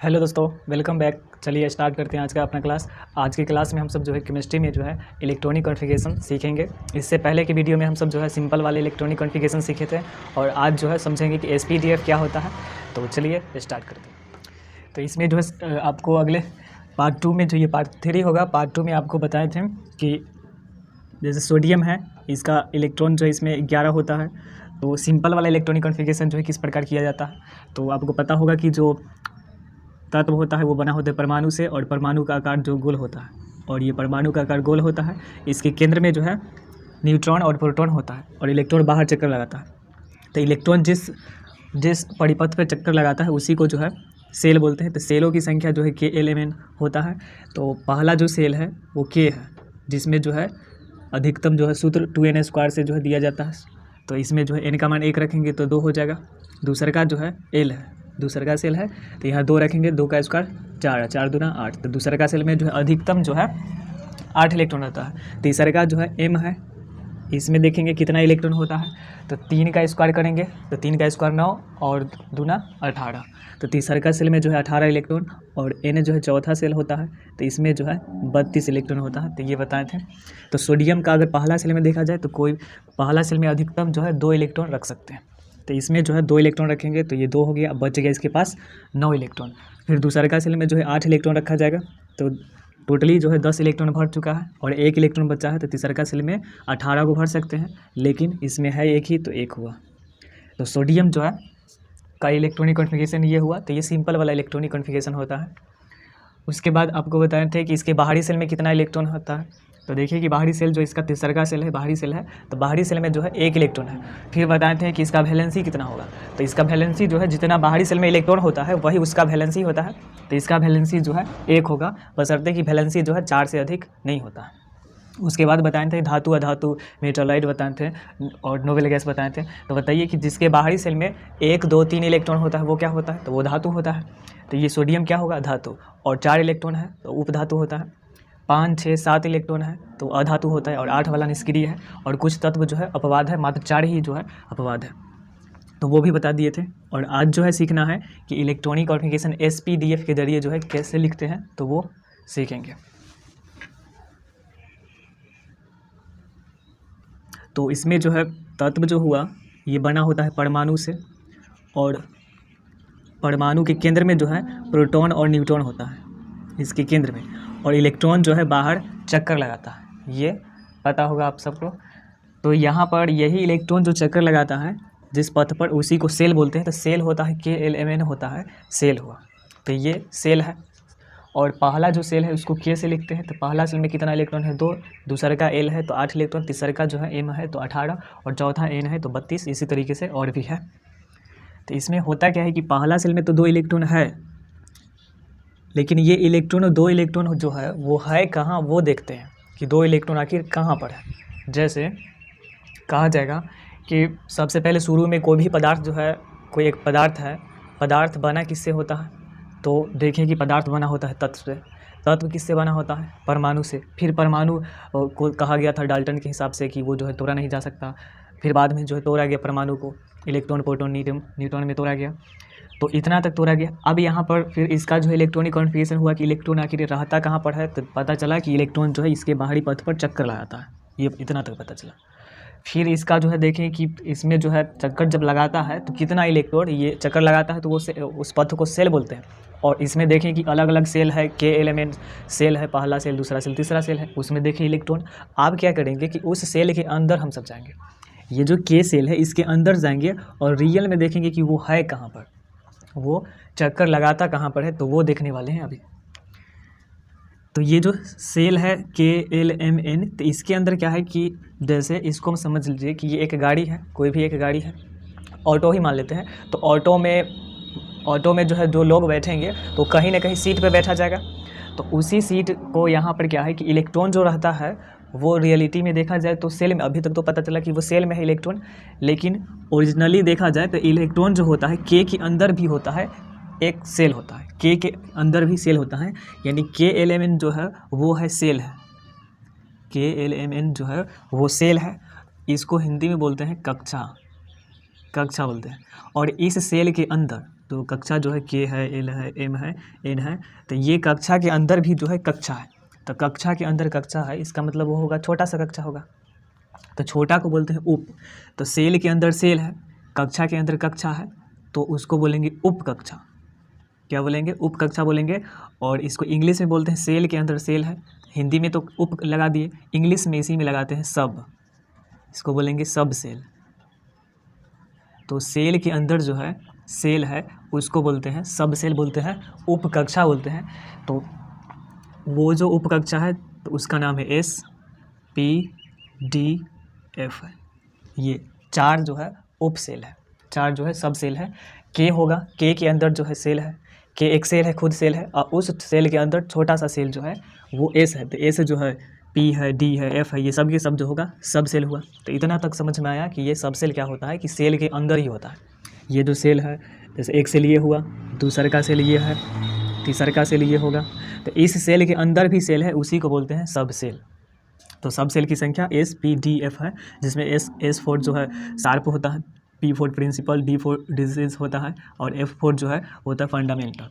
Hello दोस्तों, welcome back. चलिए start करते हैं आज का अपना क्लास। आज की क्लास में हम सब जो है केमिस्ट्री में जो है इलेक्ट्रॉनिक कॉन्फ़िगरेशन सीखेंगे। इससे पहले की वीडियो में हम सब जो है सिंपल वाले इलेक्ट्रॉनिक कॉन्फ़िगरेशन सीखे थे और आज जो है समझेंगे कि एसपीडीएफ क्या होता है। तो चलिए स्टार्ट करते हैं। तो इसमें जो है आपको अगले पार्ट 2 में जो ये पार्ट 3 होगा, पार्ट 2 में आपको बताए थे कि जैसे सोडियम है, इसका इलेक्ट्रॉन जो है इसमें 11 होता है। तो सिंपल वाला इलेक्ट्रॉनिक कॉन्फ़िगरेशन जो है किस प्रकार किया जाता है, तो आपको पता होगा कि जो तत्व होता है वो बना होता है परमाणु से, और परमाणु का आकार जो गोल होता है, और ये परमाणु का आकार गोल होता है। इसके केंद्र में जो है न्यूट्रॉन और प्रोटॉन होता है, और इलेक्ट्रॉन बाहर चक्कर लगाता है। तो इलेक्ट्रॉन जिस परिपथ पर चक्कर लगाता है उसी को जो है सेल बोलते हैं। तो सेलों की संख्या जो है KLMN होता है। तो पहला जो सेल है वो K है, जिसमें जो है अधिकतम जो है सूत्र 2n² से जो है दिया जाता है। तो इसमें जो है n का मान 1 रखेंगे तो 2 हो जाएगा। दूसरे का जो है L है, दूसरे का सेल है, तो यहाँ 2 रखेंगे, 2 का स्क्वायर 4, 4 दूना 8। तो दूसरे का सेल में जो है अधिकतम जो है 8 इलेक्ट्रॉन होता है। तीसरे का जो है M है, इसमें देखेंगे कितना इलेक्ट्रॉन होता है, तो 3 का स्क्वायर करेंगे तो 3 का स्क्वायर 9 और दूना 18। तो तीसरे का सेल में जो है 18 इलेक्ट्रॉन, और N जो है चौथा सेल होता है, तो इसमें जो है 32 इलेक्ट्रॉन होता है। तो ये बताए थे। तो सोडियम का अगर पहला सेल में देखा जाए तो कोई पहला सेल में अधिकतम जो है 2 इलेक्ट्रॉन रख सकते हैं। तो इसमें जो है 2 इलेक्ट्रॉन रखेंगे तो ये 2 हो गया, बच गया इसके पास 9 इलेक्ट्रॉन। फिर दूसरे का सेल में जो है 8 इलेक्ट्रॉन रखा जाएगा, तो टोटली जो है 10 इलेक्ट्रॉन भर चुका है, और 1 इलेक्ट्रॉन बचा है। तो तीसरे का सेल में 18 को भर सकते हैं, लेकिन इसमें है 1 ही, तो 1 हुआ। तो सोडियम जो है का इलेक्ट्रॉनिक कॉन्फ़िगरेशन ये हुआ। तो ये सिंपल वाला इलेक्ट्रॉनिक कॉन्फ़िगरेशन होता है। उसके बाद आपको बताए थे कि इसके बाहरी सेल में कितना इलेक्ट्रॉन होता है। तो देखिए कि बाहरी सेल जो इसका तीसरा का सेल है, बाहरी सेल है, तो बाहरी सेल में जो है 1 इलेक्ट्रॉन है। फिर बताए थे कि इसका वैलेंसी कितना होगा। तो इसका वैलेंसी जो है जितना बाहरी सेल में इलेक्ट्रॉन होता है वही उसका वैलेंसी होता है। तो इसका वैलेंसी जो है 1 होगा, बशर्ते कि वैलेंसी जो है 4 से अधिक नहीं होता है। उसके बाद बताए थे धातु अधातु, मेटालाइट बताए थे, और नोबेल गैस बताए थे। तो बताइए कि जिसके बाहरी सेल में 1, 2, 3 इलेक्ट्रॉन होता है वो क्या होता है, तो वो धातु होता है। तो ये सोडियम क्या होगा, धातु। और 4 इलेक्ट्रॉन है तो उपधातु होता है। 5, 6, 7 इलेक्ट्रॉन है तो अधातु होता है, और 8 वाला निष्क्रिय है। और कुछ तत्व जो है अपवाद है, मात्र 4 ही जो है अपवाद है, तो वो भी बता दिए थे। और आज जो है सीखना है कि इलेक्ट्रॉनिक कॉन्फ़िगरेशन SPDF के जरिए जो है कैसे लिखते हैं, तो वो सीखेंगे। तो इसमें जो है तत्व जो हुआ ये बना होता है परमाणु से, और परमाणु के केंद्र में जो है प्रोटॉन और न्यूट्रॉन होता है इसके केंद्र में, और इलेक्ट्रॉन जो है बाहर चक्कर लगाता है, ये पता होगा आप सबको। तो यहाँ पर यही इलेक्ट्रॉन जो चक्कर लगाता है जिस पथ पर, उसी को सेल बोलते हैं। तो सेल होता है KLMN होता है, सेल हुआ। तो ये सेल है, और पहला जो सेल है उसको K से लिखते हैं। तो पहला सेल में कितना इलेक्ट्रॉन है, 2। दूसरे का L है तो 8 इलेक्ट्रॉन। तीसरे का जो है M है तो 18, और चौथा N है तो 32। इसी तरीके से और भी है। तो इसमें होता क्या है कि पहला सेल में तो 2 इलेक्ट्रॉन है, लेकिन ये इलेक्ट्रॉन 2 इलेक्ट्रॉन जो है वो है कहाँ, वो देखते हैं कि 2 इलेक्ट्रॉन आखिर कहाँ पर है। जैसे कहा जाएगा कि सबसे पहले शुरू में कोई भी पदार्थ जो है, कोई एक पदार्थ है, पदार्थ बना किससे होता है, तो देखें कि पदार्थ बना होता है तत्व से। तत्व किससे बना होता है, परमाणु से। फिर परमाणु को कहा गया था डाल्टन के हिसाब से कि वो जो है तोड़ा नहीं जा सकता। फिर बाद में जो है तोड़ा गया परमाणु को, इलेक्ट्रॉन प्रोटॉन न्यूट्रॉन में तोड़ा गया। तो इतना तक तोड़ा गया। अब यहाँ पर फिर इसका जो है इलेक्ट्रॉनिक कॉन्फ़िगरेशन हुआ कि इलेक्ट्रॉन आखिर रहता कहाँ पर है, तो पता चला कि इलेक्ट्रॉन जो है इसके बाहरी पथ पर चक्कर लगाता है। ये इतना तक पता चला। फिर इसका जो है देखें कि इसमें जो है चक्कर जब लगाता है तो कितना इलेक्ट्रॉन ये चक्कर लगाता है, तो वो उस पथ को सेल बोलते हैं। और इसमें देखें कि अलग अलग सेल है, KLMN सेल है, पहला सेल, दूसरा सेल, तीसरा सेल है, उसमें देखें इलेक्ट्रॉन। आप क्या करेंगे कि उस सेल के अंदर हम सब जाएंगे, ये जो K सेल है इसके अंदर जाएंगे, और रियल में देखेंगे कि वो है कहाँ पर, वो चक्कर लगाता कहाँ पर है, तो वो देखने वाले हैं अभी। तो ये जो सेल है KLMN, तो इसके अंदर क्या है कि जैसे इसको हम समझ लीजिए कि ये एक गाड़ी है, कोई भी एक गाड़ी है, ऑटो ही मान लेते हैं। तो ऑटो में जो है जो लोग बैठेंगे तो कहीं ना कहीं सीट पे बैठा जाएगा। तो उसी सीट को यहाँ पर क्या है कि इलेक्ट्रॉन जो रहता है वो रियलिटी में देखा जाए तो सेल में, अभी तक तो पता चला कि वो सेल में है इलेक्ट्रॉन, लेकिन ओरिजिनली देखा जाए तो इलेक्ट्रॉन जो होता है K के अंदर भी होता है, एक सेल होता है, K के अंदर भी सेल होता है। यानी KLMN जो है वो है सेल है, KLMN जो है वो सेल है। इसको हिंदी में बोलते हैं कक्षा, कक्षा बोलते हैं। और इस सेल के अंदर तो कक्षा जो है के है, एल है, एम है, एन है, तो ये कक्षा के अंदर भी जो है कक्षा है। तो कक्षा के अंदर कक्षा है, इसका मतलब वो होगा छोटा सा कक्षा होगा, तो छोटा को बोलते हैं उप। तो सेल के अंदर सेल है, कक्षा के अंदर कक्षा है, तो उसको बोलेंगे उप कक्षा। क्या बोलेंगे? उप कक्षा बोलेंगे। और इसको इंग्लिश में बोलते हैं सेल के अंदर सेल है, हिंदी में तो उप लगा दिए, इंग्लिश में इसी में लगाते हैं सब, इसको बोलेंगे सब सेल। तो सेल के अंदर जो है सेल है उसको बोलते हैं सब सेल बोलते हैं, उप कक्षा बोलते हैं। तो वो जो उप कक्षा है तो उसका नाम है एस पी डी एफ है। ये 4 जो है उप सेल है, 4 जो है सब सेल है। के होगा, के के अंदर जो है सेल है, के एक सेल है, खुद सेल है, और उस सेल के अंदर छोटा सा सेल जो है वो एस है। तो एस जो है, पी है, डी है, एफ है, ये सब के सब जो होगा सब सेल हुआ। तो इतना तक समझ में आया कि ये सब सेल क्या होता है कि सेल के अंदर ही होता है। ये जो सेल है, जैसे एक सेल ये हुआ, दूसरे का सेल ये है, तीसरे का सेल ये होगा, तो इस सेल के अंदर भी सेल है, उसी को बोलते हैं सब सेल। तो सब सेल की संख्या एस पी डी एफ है, जिसमें एस फोर जो है शार्प होता है, P four principal, D four disease होता है, और एफ फोर जो है होता है फंडामेंटल।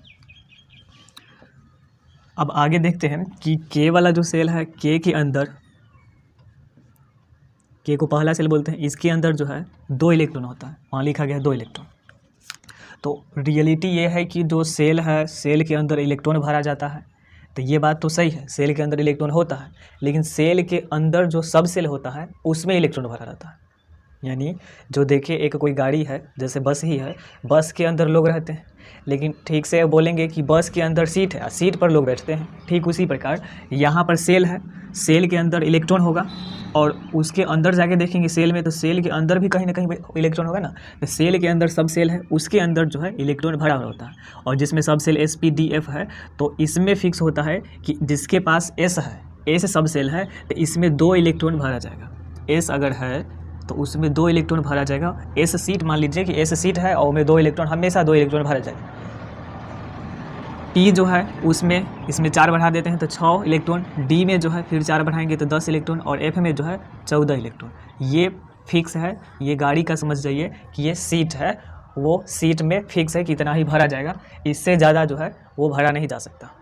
अब आगे देखते हैं कि के वाला जो सेल है, के के अंदर, के को पहला सेल बोलते हैं, इसके अंदर जो है 2 इलेक्ट्रॉन होता है, वहाँ लिखा गया है 2 इलेक्ट्रॉन। तो रियलिटी ये है कि जो सेल है, सेल के अंदर इलेक्ट्रॉन भरा जाता है, तो ये बात तो सही है, सेल के अंदर इलेक्ट्रॉन होता है, लेकिन सेल के अंदर जो सब सेल होता है उसमें इलेक्ट्रॉन भरा रहता है। यानी जो देखिए एक कोई गाड़ी है, जैसे बस ही है, बस के अंदर लोग रहते हैं, लेकिन ठीक से बोलेंगे कि बस के अंदर सीट है, सीट पर लोग बैठते हैं। ठीक उसी प्रकार यहाँ पर सेल है, सेल के अंदर इलेक्ट्रॉन होगा, और उसके अंदर जाके देखेंगे सेल में, तो सेल के अंदर भी कहीं ना कहीं इलेक्ट्रॉन होगा ना। तो सेल के अंदर सब सेल है, उसके अंदर जो है इलेक्ट्रॉन भरा हुआ होता है, और जिसमें subshell S P D F है, तो इसमें फिक्स होता है कि जिसके पास एस है, एस सब सेल है, तो इसमें 2 इलेक्ट्रॉन भरा जाएगा। एस अगर है तो उसमें 2 इलेक्ट्रॉन भरा जाएगा। एस सीट, मान लीजिए कि एस सीट है और उसमें 2 इलेक्ट्रॉन, हमेशा 2 इलेक्ट्रॉन भरा जाएगा। पी जो है उसमें, इसमें 4 बढ़ा देते हैं तो 6 इलेक्ट्रॉन, डी में जो है फिर 4 बढ़ाएंगे तो 10 इलेक्ट्रॉन, और एफ में जो है 14 इलेक्ट्रॉन। ये फिक्स है, ये गाड़ी का समझ जाइए कि ये सीट है, वो सीट में फिक्स है कि इतना ही भरा जाएगा, इससे ज़्यादा जो है वो भरा नहीं जा सकता।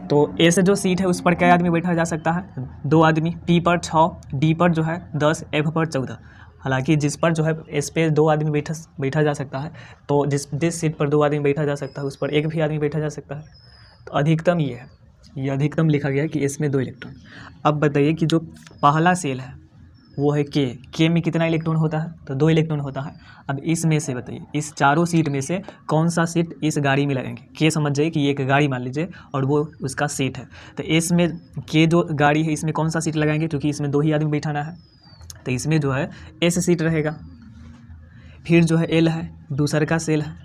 तो ए से जो सीट है उस पर क्या आदमी बैठा जा सकता है? 2 आदमी। पी पर 6, डी पर जो है 10, एफ पर 14। हालांकि जिस पर जो है एस पे 2 आदमी बैठा जा सकता है, तो जिस सीट पर 2 आदमी बैठा जा सकता है उस पर एक भी आदमी बैठा जा सकता है। तो अधिकतम ये है, ये अधिकतम लिखा गया है कि इसमें 2 इलेक्ट्रॉन। अब बताइए कि जो पहला सेल है वो है के में कितना इलेक्ट्रॉन होता है? तो 2 इलेक्ट्रॉन होता है। अब इसमें से बताइए, इस चारों सीट में से कौन सा सीट इस गाड़ी में लगेंगे? के समझ जाइए कि ये एक गाड़ी मान लीजिए और वो उसका सीट है, तो इसमें के जो गाड़ी है इसमें कौन सा सीट लगाएंगे? क्योंकि इसमें 2 ही आदमी बैठाना है, तो इसमें जो है एस सीट रहेगा। फिर जो है एल है, दूसरे का सेल है।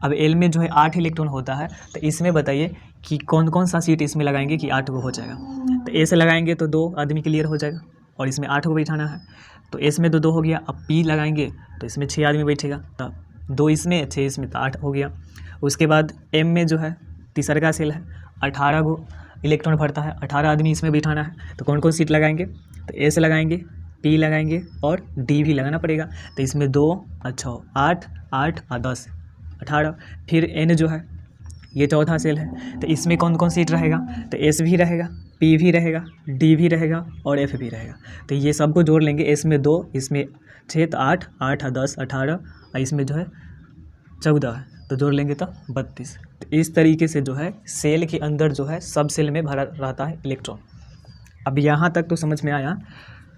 अब एल में जो है 8 इलेक्ट्रॉन होता है, तो इसमें बताइए कि कौन कौन सा सीट इसमें लगाएंगे कि 8 को हो जाएगा? तो ए से लगाएंगे तो 2 आदमी क्लियर हो जाएगा, और इसमें 8 को बैठाना है, तो एस में तो 2 हो गया। अब पी लगाएंगे तो इसमें 6 आदमी बैठेगा, तो 2 इसमें, 6 इसमें, तो 8 हो गया। उसके बाद एम में जो है तीसरा का सेल है, 18 को इलेक्ट्रॉन भरता है, 18 आदमी इसमें बैठाना है, तो कौन कौन सीट लगाएंगे? तो एस लगाएंगे, पी लगाएंगे, और डी भी लगाना पड़ेगा। तो इसमें 2, अच्छा 8, 8 और 10, 18। फिर एन जो है ये चौथा सेल है, तो इसमें कौन कौन सीट रहेगा? तो एस भी रहेगा, पी भी रहेगा, डी भी रहेगा, और एफ भी रहेगा। तो ये सबको जोड़ लेंगे, एस में 2, इसमें 6, तो 8, 8 और 10, 18, और इसमें जो है 14 है, तो जोड़ लेंगे तो 32। तो इस तरीके से जो है सेल के अंदर जो है सब सेल में भरा रहता है इलेक्ट्रॉन। अब यहाँ तक तो समझ में आया।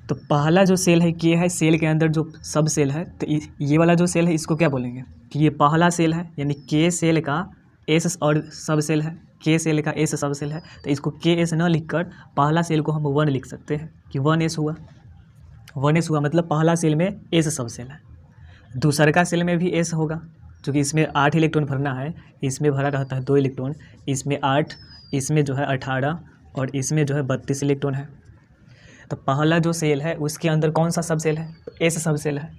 तो पहला जो सेल है के है, सेल के अंदर जो सब सेल है, तो ये वाला जो सेल है इसको क्या बोलेंगे कि ये पहला सेल है, यानी के सेल का एस और सब सेल है, के सेल का एस सब सेल है, तो इसको के एस न लिखकर पहला सेल को हम 1 लिख सकते हैं कि 1s हुआ। 1s हुआ मतलब पहला सेल में एस सब सेल है। दूसरा का सेल में भी एस होगा, क्योंकि इसमें 8 इलेक्ट्रॉन भरना है, इसमें भरा रहता है 2 इलेक्ट्रॉन, इसमें 8, इसमें जो है 18, और इसमें जो है 32 इलेक्ट्रॉन है। तो पहला जो सेल है उसके अंदर कौन सा सब सेल है? तो एस सब सेल है।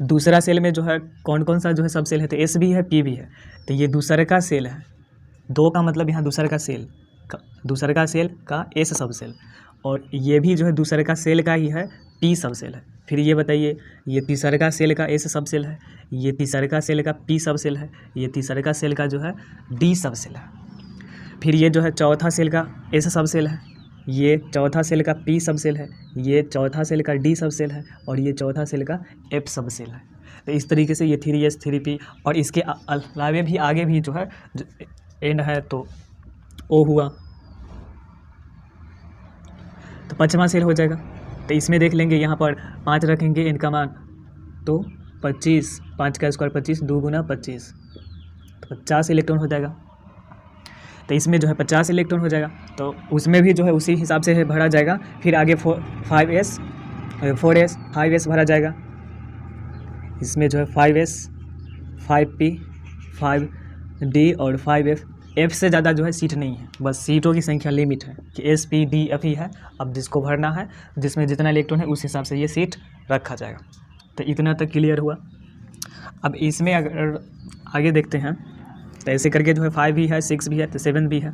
दूसरा सेल में जो है कौन कौन सा जो है सब सेल है? तो एस भी है, पी भी है। तो ये दूसरे का सेल है, 2 का मतलब यहाँ दूसरे का सेल का एस सब सेल, और ये भी जो है दूसरे का सेल का ही है, पी सब सेल है। फिर ये बताइए, ये तीसरे का सेल का एस सब सेल है, ये तीसरका सेल का P सब सेल है, ये तीसरका सेल का जो है D सब सेल है। फिर ये जो है चौथा सेल का S सब सेल है, ये चौथा सेल का P सब सेल है, ये चौथा सेल का D सब सेल है और ये चौथा सेल का F सब सेल है। तो इस तरीके से ये 3S 3P और इसके अलावे भी आगे भी जो है एंड है तो O हुआ, तो 5वां सेल हो जाएगा। तो इसमें देख लेंगे यहाँ पर 5 रखेंगे n का मान, तो 25, 5 का स्क्वायर 25, 2 गुना 25, तो 50 इलेक्ट्रॉन हो जाएगा। तो इसमें जो है 50 इलेक्ट्रॉन हो जाएगा, तो उसमें भी जो है उसी हिसाब से भरा जाएगा। फिर आगे 4S 5S भरा जाएगा। इसमें जो है 5S 5P 5D और 5F। F से ज़्यादा जो है सीट नहीं है, बस सीटों की संख्या लिमिट है कि S P D F ही है। अब जिसको भरना है, जिसमें जितना इलेक्ट्रॉन है उस हिसाब से ये सीट रखा जाएगा। तो इतना तक क्लियर हुआ। अब इसमें अगर आगे देखते हैं तो ऐसे करके जो है 5 भी है, 6 भी है, तो 7 भी है।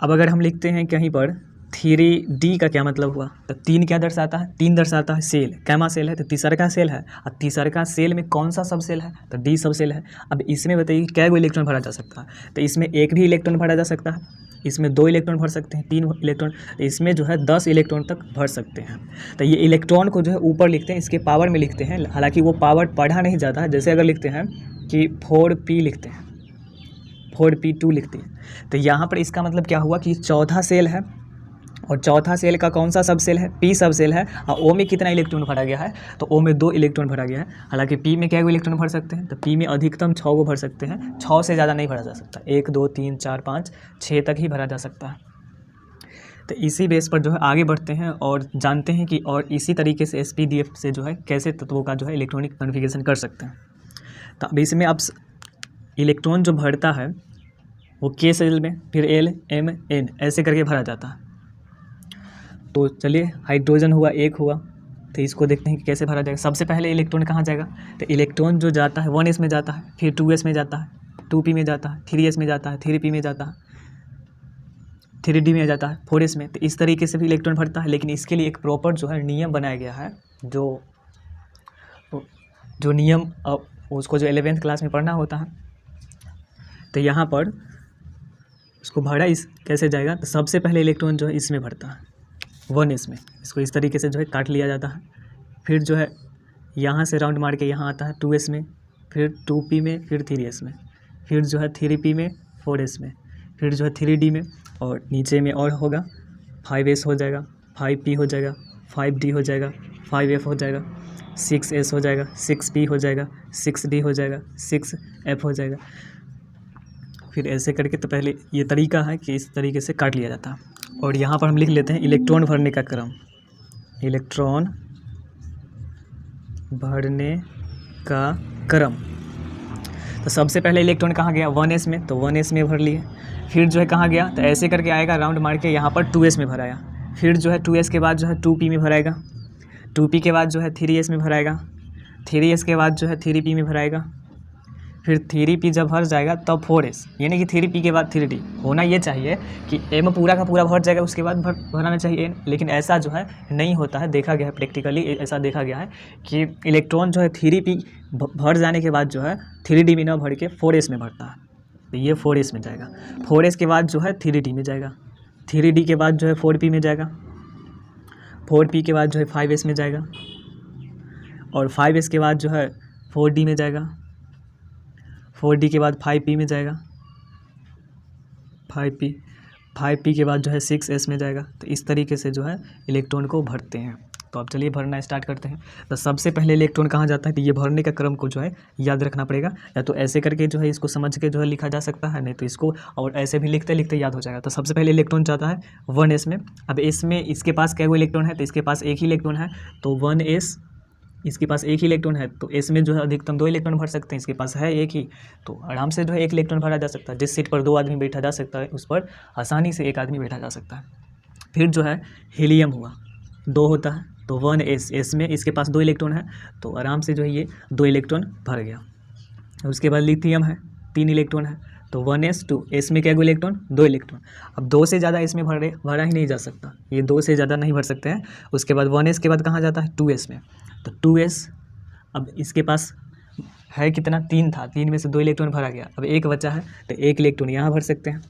अब अगर हम लिखते हैं कहीं पर 3D का क्या मतलब हुआ, तो 3 क्या दर्शाता है, 3 दर्शाता है सेल, कैमा सेल है, तो तीसरका सेल है। और तीसरका सेल में कौन सा सब सेल है, तो D सब सेल है। अब इसमें बताइए क्या इलेक्ट्रॉन भरा जा सकता है, तो इसमें एक भी इलेक्ट्रॉन भरा जा सकता है, इसमें 2 इलेक्ट्रॉन भर सकते हैं, 3 इलेक्ट्रॉन, तो इसमें जो है 10 इलेक्ट्रॉन तक भर सकते हैं। तो ये इलेक्ट्रॉन को जो है ऊपर लिखते हैं, इसके पावर में लिखते हैं, हालांकि वो पावर पढ़ा नहीं जाता है। जैसे अगर लिखते हैं कि 4P लिखते हैं, 4P2 लिखते हैं, तो यहाँ पर इसका मतलब क्या हुआ कि चौथा सेल है और चौथा सेल का कौन सा सब सेल है, P सब सेल है। और O में कितना इलेक्ट्रॉन भरा गया है, तो O में 2 इलेक्ट्रॉन भरा गया है। हालांकि P में क्या इलेक्ट्रॉन भर सकते हैं, तो P में अधिकतम 6 को भर सकते हैं, 6 से ज़्यादा नहीं भरा जा सकता। 1 2 3 4 5 6 तक ही भरा जा सकता है। तो इसी बेस पर जो है आगे बढ़ते हैं और जानते हैं कि और इसी तरीके से SPDF से जो है कैसे तत्वों का जो है इलेक्ट्रॉनिक कॉन्फ़िगरेशन कर सकते हैं। तो अब इसमें अब इलेक्ट्रॉन जो भरता है वो K सेल में, फिर L M N ऐसे करके भरा जाता है। तो चलिए हाइड्रोजन हुआ, 1 हुआ, तो इसको देखते हैं कि कैसे भरा जाएगा। सबसे पहले इलेक्ट्रॉन कहाँ जाएगा, तो इलेक्ट्रॉन जो जाता है 1S में जाता है, फिर 2S में जाता है, 2P में जाता है, 3S में जाता है, 3P में जाता है, 3D में जाता है, 4S में। तो इस तरीके से भी इलेक्ट्रॉन भरता है। लेकिन इसके लिए एक प्रॉपर जो है नियम बनाया गया है, जो नियम उसको जो 11th क्लास में पढ़ना होता है। तो यहाँ पर उसको भरा कैसे जाएगा, तो सबसे पहले इलेक्ट्रॉन जो है इसमें भरता है, 1S में। इसको इस तरीके से जो है काट लिया जाता है। फिर जो है यहाँ से राउंड मार के यहाँ आता है 2S में, फिर 2P में, फिर 3S में, फिर जो है 3P में, 4S में, फिर जो है 3D में, और नीचे में और होगा 5S हो जाएगा, 5P हो जाएगा, 5D हो जाएगा, 5F हो जाएगा, 6S हो जाएगा, 6P हो जाएगा, 6D हो जाएगा, 6F हो जाएगा। फिर ऐसे करके तो पहले ये तरीका है कि इस तरीके से काट लिया जाता है। और यहाँ पर हम लिख लेते हैं इलेक्ट्रॉन भरने का क्रम, इलेक्ट्रॉन भरने का क्रम। तो सबसे पहले इलेक्ट्रॉन कहाँ गया, 1S में, तो 1S में भर लिए। फिर जो है कहाँ गया, तो ऐसे करके आएगा राउंड मार के यहाँ पर 2S में भराया। फिर जो है 2S के बाद जो है 2P में भराएगा, 2P के बाद जो है 3S में भराएगा, 3S के बाद जो है 3P में भराएगा। फिर 3P जब भर जाएगा तब 4S, यानी कि 3P के बाद 3D। होना ये चाहिए कि M पूरा का पूरा भर जाएगा, उसके बाद भराना चाहिए N, लेकिन ऐसा जो है नहीं होता है। देखा गया है प्रैक्टिकली, ऐसा देखा गया है कि इलेक्ट्रॉन जो है 3P भर जाने के बाद जो है 3D में ना भर के 4S में भरता है। तो ये 4S में जाएगा, 4S के बाद जो है 3D में जाएगा, 3D के बाद जो है 4P में जाएगा, 4P के बाद जो है 5S में जाएगा, और 5S के बाद जो है 4D में जाएगा, 4D के बाद 5P में जाएगा, 5P के बाद जो है 6S में जाएगा। तो इस तरीके से जो है इलेक्ट्रॉन को भरते हैं। तो अब चलिए भरना स्टार्ट करते हैं। तो सबसे पहले इलेक्ट्रॉन कहाँ जाता है, तो ये भरने का क्रम को जो है याद रखना पड़ेगा। या तो ऐसे करके जो है इसको समझ के जो है लिखा जा सकता है, नहीं तो इसको और ऐसे भी लिखते लिखते याद हो जाएगा। तो सबसे पहले इलेक्ट्रॉन जाता है 1S में। अब इसमें इसके पास क्या इलेक्ट्रॉन है, तो इसके पास एक ही इलेक्ट्रॉन है, तो 1S, इसके पास एक ही इलेक्ट्रॉन है, तो S में जो है अधिकतम 2 इलेक्ट्रॉन भर सकते हैं। इसके पास है एक ही, तो आराम से जो है 1 इलेक्ट्रॉन भरा जा सकता है। जिस सीट पर 2 आदमी बैठा जा सकता है, उस पर आसानी से 1 आदमी बैठा जा सकता है। फिर जो है हीलियम हुआ, 2 होता है, तो 1S में इसके पास 2 इलेक्ट्रॉन है, तो आराम से जो है ये 2 इलेक्ट्रॉन भर गया। उसके बाद लिथियम है, 3 इलेक्ट्रॉन है, तो 1S में क्या इलेक्ट्रॉन, 2 इलेक्ट्रॉन। अब 2 से ज़्यादा इसमें भरा ही नहीं जा सकता, ये 2 से ज़्यादा नहीं भर सकते हैं। उसके बाद 1S के बाद कहाँ जाता है, 2S में, तो 2S अब इसके पास है कितना, 3 था, 3 में से 2 इलेक्ट्रॉन भरा गया, अब 1 बचा है तो 1 इलेक्ट्रॉन यहाँ भर सकते हैं।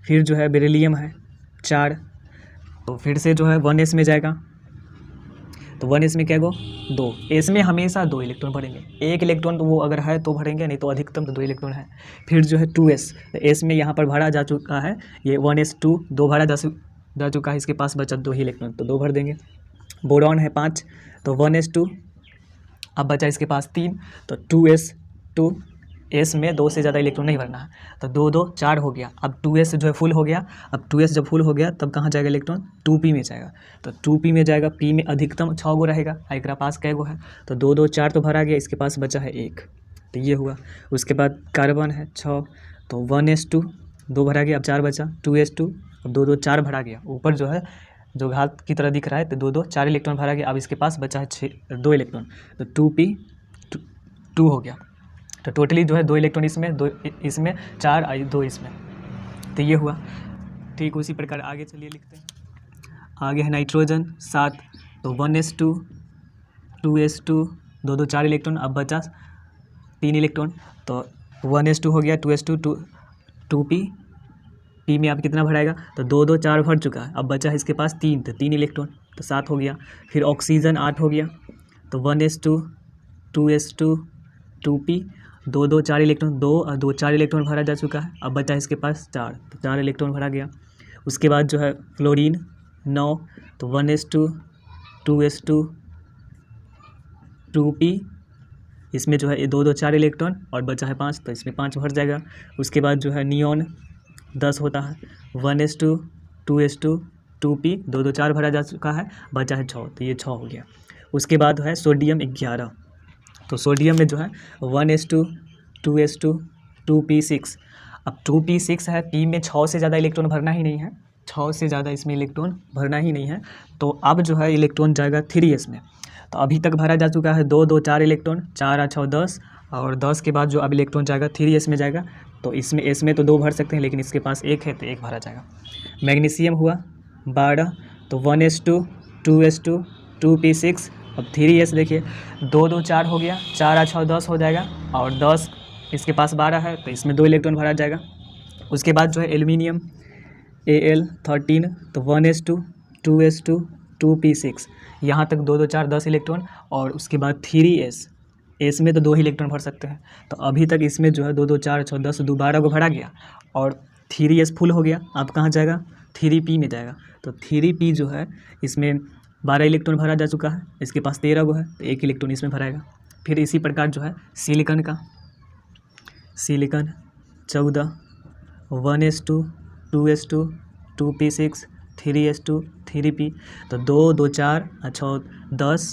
फिर जो है बेरिलियम है 4, तो फिर से जो है 1s में जाएगा, तो 1s में क्या गो 2, s में हमेशा 2 इलेक्ट्रॉन भरेंगे, 1 इलेक्ट्रॉन तो वो अगर है तो भरेंगे, नहीं तो अधिकतम तो 2 इलेक्ट्रॉन है। फिर जो है 2s, तो s में यहाँ पर भरा जा चुका है, ये 1s2 2 भरा जा चुका है, इसके पास बचा 2 ही इलेक्ट्रॉन, तो 2 भर देंगे। बोरॉन है 5, तो 1s2, अब बचा इसके पास 3, तो 2s2, s में 2 से ज़्यादा इलेक्ट्रॉन नहीं भरना है, तो 2 2 4 हो गया। अब 2s जो है फुल हो गया, अब 2s जब फुल हो गया तब कहाँ जाएगा इलेक्ट्रॉन, 2p में जाएगा, तो 2p में जाएगा, p में अधिकतम 6 गो रहेगा, एकरा पास कै गो है, तो 2 2 4 तो भरा गया, इसके पास बचा है 1, तो ये हुआ। उसके बाद कार्बन है 6, तो 1s2 2 भरा गया, अब 4 बचा, 2s2, अब 2 2 4 भरा गया, ऊपर जो है जो घात की तरह दिख रहा है, तो 2 2 4 इलेक्ट्रॉन भरा गया, अब इसके पास बचा है 2 इलेक्ट्रॉन, तो 2p 2 हो गया, तो टोटली जो है 2 इलेक्ट्रॉन इसमें, 2 इसमें, 4 2 इसमें, तो ये हुआ। ठीक उसी प्रकार आगे चलिए लिखते हैं। आगे है नाइट्रोजन 7, तो 1s2 2s2 2 2 4 इलेक्ट्रॉन, अब बचा 3 इलेक्ट्रॉन, तो 1s2 हो गया, 2s2 2p, p में आप कितना भराएगा, तो 2 2 4 भर चुका है, अब बचा है इसके पास 3, तो 3 इलेक्ट्रॉन, तो 7 हो गया। फिर ऑक्सीजन 8 हो गया, तो 1s2 2s2 2p 2 2 4 इलेक्ट्रॉन, 2 और 2 4 इलेक्ट्रॉन भरा जा चुका है, अब बचा है इसके पास 4, तो 4 इलेक्ट्रॉन भरा गया। उसके बाद जो है फ्लोरीन 9, तो 1s2 2s2 2p, इसमें जो है ये 2 2 4 इलेक्ट्रॉन और बचा है 5, तो इसमें 5 भर जाएगा। उसके बाद जो है नियॉन 10 होता है, 1s2 2s2 2p 2 2 4 भरा जा चुका है, बचा है 6, तो ये 6 हो गया। उसके बाद है सोडियम 11, तो सोडियम में जो है 1s2 2s2 2p6, अब 2p6 है, p में 6 से ज़्यादा इलेक्ट्रॉन भरना ही नहीं है, 6 से ज़्यादा इसमें इलेक्ट्रॉन भरना ही नहीं है, तो अब जो है इलेक्ट्रॉन जाएगा 3s में। तो अभी तक भरा जा चुका है 2 2 4 इलेक्ट्रॉन, 4 6 10, और 10 के बाद जो अब इलेक्ट्रॉन जाएगा 3s में जाएगा, तो इसमें s में तो 2 भर सकते हैं, लेकिन इसके पास 1 है तो 1 भरा जाएगा। मैग्नीशियम हुआ 12, तो 1s2 2s2 2p6, अब 3s देखिए 2 2 4 हो गया, 4 6 10 हो जाएगा, और 10 इसके पास 12 है, तो इसमें 2 इलेक्ट्रॉन भरा जाएगा। उसके बाद जो है एल्युमिनियम Al13, तो 1s2 2s2 2p6, यहाँ तक 2 2 4 10 इलेक्ट्रॉन, और उसके बाद 3s, s में तो 2 ही इलेक्ट्रॉन भर सकते हैं, तो अभी तक इसमें जो है 2 2 4 6 10 2 12 को भरा गया, और 3s फुल हो गया। अब कहाँ जाएगा, 3p में जाएगा, तो 3p जो है इसमें 12 इलेक्ट्रॉन भरा जा चुका है, इसके पास 13 गो है, तो 1 इलेक्ट्रॉन इसमें भराएगा। फिर इसी प्रकार जो है सिलिकॉन का, silicon 14, 1s2 2s2 2p6 3s2 3p, तो 2 2 4 6 10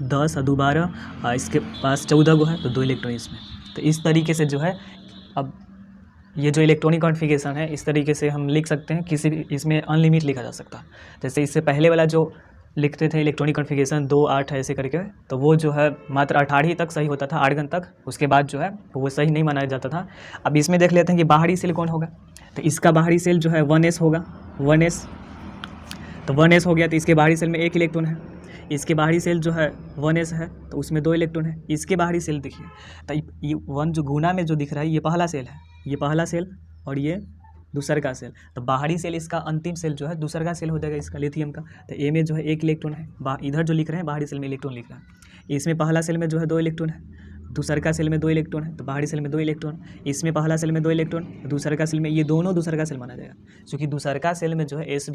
10 और 2 12, और इसके पास 14 गो है, तो 2 इलेक्ट्रॉन इसमें। तो इस तरीके से जो है अब ये जो इलेक्ट्रॉनिक कॉन्फ़िगरेशन है, इस तरीके से हम लिख सकते हैं, किसी भी इसमें अनलिमिट लिखा जा सकता है। जैसे इससे पहले वाला जो लिखते थे इलेक्ट्रॉनिक कॉन्फ़िगरेशन 2 8 ऐसे करके, तो वो जो है मात्र 18 तक सही होता था, आर्गन तक, उसके बाद जो है वो सही नहीं माना जाता था। अब इसमें देख लेते हैं कि बाहरी सेल कौन होगा, तो इसका बाहरी सेल जो है 1s होगा, 1s, तो 1s हो गया, तो इसके बाहरी सेल में 1 इलेक्ट्रॉन है। इसके बाहरी सेल जो है 1s है, तो उसमें 2 इलेक्ट्रॉन है। इसके बाहरी सेल देखिए, तो ये 1 जो गुना में जो दिख रहा है, ये पहला सेल है, ये पहला सेल, और ये दूसर का सेल, तो बाहरी सेल इसका अंतिम सेल जो है दूसर का सेल हो जाएगा इसका लिथियम का, तो ए में जो है 1 इलेक्ट्रॉन है, इधर जो लिख रहे हैं बाहरी सेल में इलेक्ट्रॉन लिख रहा है, इसमें पहला सेल में जो है 2 इलेक्ट्रॉन है, दूसर का सेल में 2 इलेक्ट्रॉन है, तो बाहरी सेल में 2 इलेक्ट्रॉन, इसमें पहला सेल में 2 इलेक्ट्रॉन, दूसर का सेल में, ये दोनों दूसर का सेल माना जाएगा, क्योंकि दूसर का सेल में जो है एस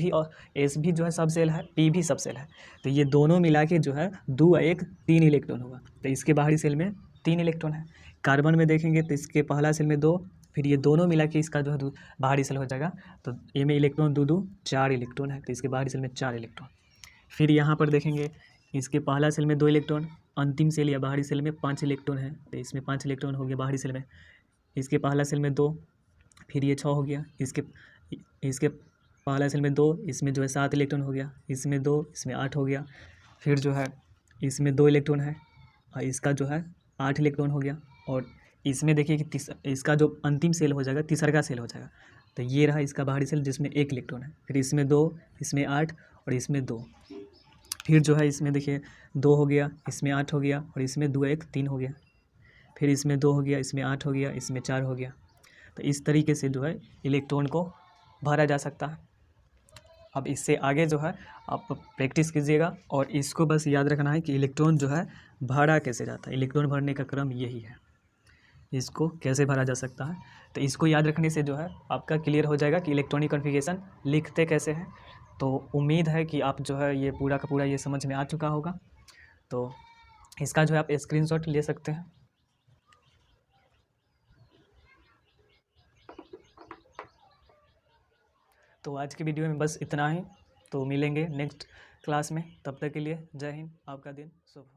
भी जो है सब सेल है, पी भी सब सेल है, तो ये दोनों मिला के जो है 2 1 3 इलेक्ट्रॉन होगा, तो इसके बाहरी सेल में 3 इलेक्ट्रॉन है। कार्बन में देखेंगे तो इसके पहला सेल में 2, फिर ये दोनों मिला के इसका जो है बाहरी सेल हो जाएगा, तो ए में इलेक्ट्रॉन 2 2 4 इलेक्ट्रॉन है, तो इसके बाहरी सेल में 4 इलेक्ट्रॉन। फिर यहाँ पर देखेंगे इसके पहला सेल में 2 इलेक्ट्रॉन, अंतिम सेल या बाहरी सेल में 5 इलेक्ट्रॉन है, तो इसमें 5 इलेक्ट्रॉन हो गया बाहरी सेल में। इसके पहला सेल में 2, फिर ये 6 हो गया, इसके पहला सेल में 2, इसमें जो है 7 इलेक्ट्रॉन हो गया, इसमें 2, इसमें 8 हो गया, फिर जो है इसमें 2 इलेक्ट्रॉन है, और इसका जो है 8 इलेक्ट्रॉन हो गया, और इसमें देखिए कि इसका जो अंतिम सेल हो जाएगा तीसरा का सेल हो जाएगा, तो ये रहा इसका बाहरी सेल जिसमें 1 इलेक्ट्रॉन है, फिर इसमें 2, इसमें 8 और इसमें 2। फिर जो है इसमें देखिए 2 हो गया, इसमें 8 हो गया और इसमें 2 1 3 हो गया। फिर इसमें 2 हो गया, इसमें 8 हो गया, इसमें 4 हो गया। तो इस तरीके से जो है इलेक्ट्रॉन को भरा जा सकता है। अब इससे आगे जो है आप प्रैक्टिस कीजिएगा और इसको बस याद रखना है कि इलेक्ट्रॉन जो है भरा कैसे जाता है। इलेक्ट्रॉन भरने का क्रम यही है, इसको कैसे भरा जा सकता है। तो इसको याद रखने से जो है आपका क्लियर हो जाएगा कि इलेक्ट्रॉनिक कॉन्फ़िगरेशन लिखते कैसे हैं। तो उम्मीद है कि आप जो है ये पूरा का पूरा ये समझ में आ चुका होगा। तो इसका जो है आप स्क्रीनशॉट ले सकते हैं। तो आज की वीडियो में बस इतना ही। तो मिलेंगे नेक्स्ट क्लास में, तब तक के लिए जय हिंद, आपका दिन शुभ हो।